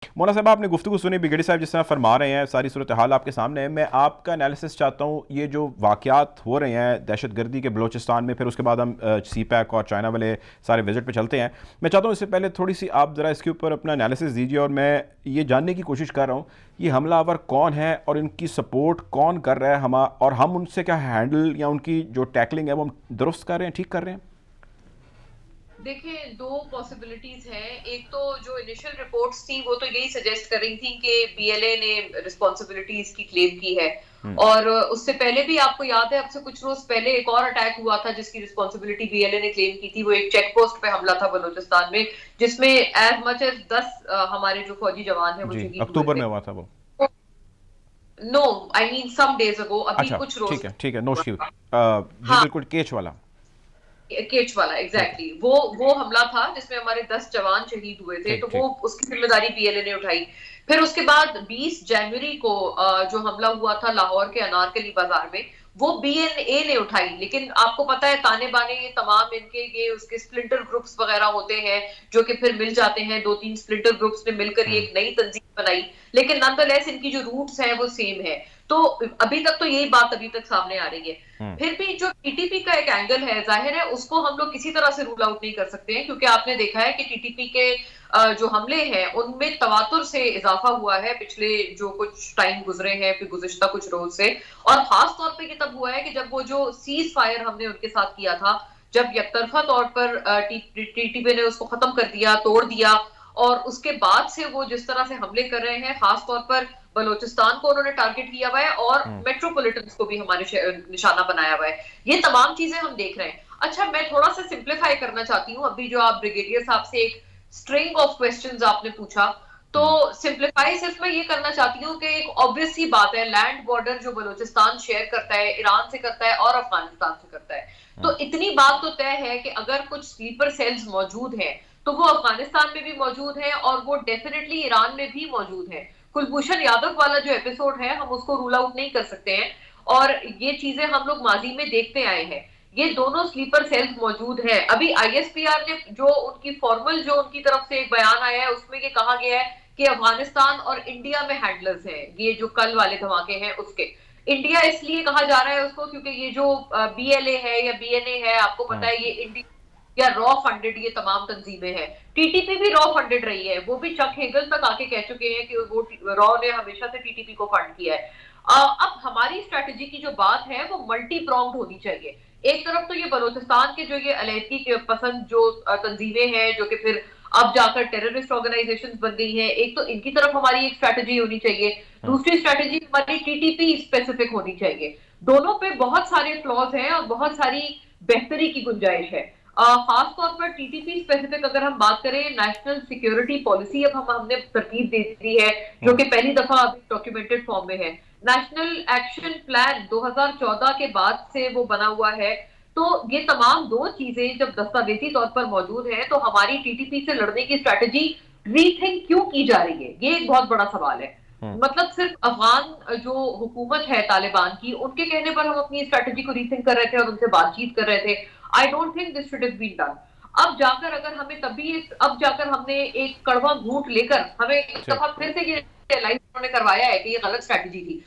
मौलाना साहब, आपने गुफ्तगू सुनी, ब्रिगेडियर साहब जिस तरह फरमा रहे हैं, सारी सूरत हाल आपके सामने है। मैं आपका एनालिसिस चाहता हूँ। ये जो वाक़यात हो रहे हैं दहशत गर्दी के बलोचिस्तान में, फिर उसके बाद हम सी पैक और चाइना वाले सारे विजिट पे चलते हैं। मैं चाहता हूँ इससे पहले थोड़ी सी आप ज़रा इसके ऊपर अपना एनालिसिस दीजिए, और मैं ये जानने की कोशिश कर रहा हूँ ये हमलावर कौन है और इनकी सपोर्ट कौन कर रहा है, और हम उनसे क्या हैंडल या उनकी जो टैकलिंग है वो हम दुरुस्त कर रहे हैं, ठीक कर रहे हैं? देखिए, दो पॉसिबिलिटीज हैं। एक तो जो इनिशियल रिपोर्ट्स थी वो तो यही सजेस्ट कर रही थी कि बीएलए ने रिस्पॉन्सिबिलिटीज की क्लेम की है। हम्म। और उससे पहले भी आपको याद है, अब से कुछ रोज पहले एक और अटैक हुआ था जिसकी रिस्पॉन्सिबिलिटी बीएलए ने क्लेम की थी। वो एक चेक पोस्ट पे हमला था बलूचिस्तान में, जिसमें एज मच एज 10 हमारे जो फौजी जवान हैं वो जी, शहीद हुए अक्टूबर थे। में हुआ था वो। No, I mean some days ago, अभी अच्छा, कुछ रोज ठीक है, ठीक है, नोश की। हुआ था। जी हाँ, बिल्कुल, केच वाला। केच वाला, ठीक है, एग्जैक्टली वो हमला था जिसमें हमारे 10 जवान शहीद हुए थे, ठीक तो वो ठीक। उसकी जिम्मेदारी बीएलए ने उठाई। फिर उसके बाद 20 जनवरी को जो हमला हुआ था लाहौर के अनारकली बाजार में, वो बीएनए ने उठाई। लेकिन आपको पता है, ताने बाने ये तमाम इनके ये उसके स्प्लिंटर ग्रुप्स वगैरह होते हैं जो कि फिर मिल जाते हैं। दो तीन स्प्लिंटर ग्रुप्स ने मिलकर ये हम्म। एक नई तंजीम बनाई, लेकिन नॉनदलेस इनकी जो रूट्स है वो सेम है। तो अभी तक तो यही बात अभी तक सामने आ रही है। हम्म। फिर भी जो टीटीपी का एक एंगल है, जाहिर है उसको हम लोग किसी तरह से रूल आउट नहीं कर सकते हैं, क्योंकि आपने देखा है कि टीटीपी के जो हमले हैं उनमें तवातुर से इजाफा हुआ है पिछले जो कुछ टाइम गुजरे हैं, फिर गुज़िश्ता कुछ रोज से। और खास तौर पे ये तब हुआ है कि जब वो जो सीज फायर हमने उनके साथ किया था, जब यकतरफा तौर पर टीटीपी ने उसको खत्म कर दिया, तोड़ दिया, और उसके बाद से वो जिस तरह से हमले कर रहे हैं, खास तौर पर बलोचिस्तान को उन्होंने टारगेट किया हुआ है और हम्म। मेट्रोपॉलिटन को भी हमारे निशाना बनाया हुआ है। ये तमाम चीजें हम देख रहे हैं। अच्छा, मैं थोड़ा सा सिंप्लीफाई करना चाहती हूँ। अभी जो आप ब्रिगेडियर साहब से एक स्ट्रिंग ऑफ क्वेश्चंस आपने पूछा, तो हम्म। सिंप्लीफाई सिर्फ मैं ये करना चाहती हूँ कि एक ऑब्वियस सी बात है, लैंड बॉर्डर जो बलूचिस्तान शेयर करता है, ईरान से करता है और अफगानिस्तान से करता है। हम्म। तो इतनी बात तो तय है कि अगर कुछ स्लीपर सेल्स मौजूद हैं, तो वो अफगानिस्तान में भी मौजूद है और वो डेफिनेटली ईरान में भी मौजूद है। कुलभूषण यादव वाला जो एपिसोड है, हम उसको रूल आउट नहीं कर सकते हैं। और ये चीजें हम लोग माजी में देखते आए हैं। ये दोनों स्लीपर सेल्स मौजूद हैं। अभी आईएसपीआर ने जो उनकी फॉर्मल जो उनकी तरफ से एक बयान आया है, उसमें ये कहा गया है कि अफगानिस्तान और इंडिया में हैंडलर्स हैं, ये जो कल वाले धमाके हैं उसके। इंडिया इसलिए कहा जा रहा है उसको क्योंकि ये जो बीएलए है या बीएनए है, आपको पता हम्म। है ये इंडिया या रॉ फंडेड ये तमाम तंजीमें हैं। टीटीपी भी रॉ फंडेड रही है, वो भी चक हेगल तक आके कह चुके हैं कि वो रॉ ने हमेशा से टीटीपी को फंड किया है। अब हमारी स्ट्रेटेजी की जो बात है वो मल्टी प्रोंग्ड होनी चाहिए। एक तरफ तो ये बलोचिस्तान के जो ये अलीहदगी के पसंद जो तंजीमें हैं, जो कि फिर अब जाकर टेररिस्ट ऑर्गेनाइजेशंस बन गई हैं, एक तो इनकी तरफ हमारी एक स्ट्रेटेजी होनी चाहिए। हम्म। दूसरी स्ट्रेटेजी हमारी टीटीपी स्पेसिफिक होनी चाहिए। दोनों पे बहुत सारे फ्लॉज हैं और बहुत सारी बेहतरी की गुंजाइश है। खास तौर पर टीटीपी स्पेसिफिक अगर हम बात करें, नेशनल सिक्योरिटी पॉलिसी अब हमने तरतीब दे दी है, जो हम्म। कि पहली दफा अभी डॉक्यूमेंटेड फॉर्म में है। नेशनल एक्शन प्लान 2014 के बाद से वो बना हुआ है। तो ये तमाम दो चीजें जब दस्तावेजी तौर पर मौजूद है, तो हमारी टीटीपी से लड़ने की स्ट्रैटेजी रीथिंक क्यों की जा रही है, ये एक बहुत बड़ा सवाल है। हम्म। मतलब सिर्फ अफगान जो हुकूमत है तालिबान की, उनके कहने पर हम अपनी स्ट्रैटेजी को रीथिंक कर रहे थे और उनसे बातचीत कर रहे थे। I don't think this should have been done. अब जाकर अगर हमें तभी अब जाकर हमने एक कड़वा घूंट लेकर हमें एक ठीक। दफा फिर से ये रियलाइज उन्होंने करवाया है कि ये गलत स्ट्रैटेजी थी,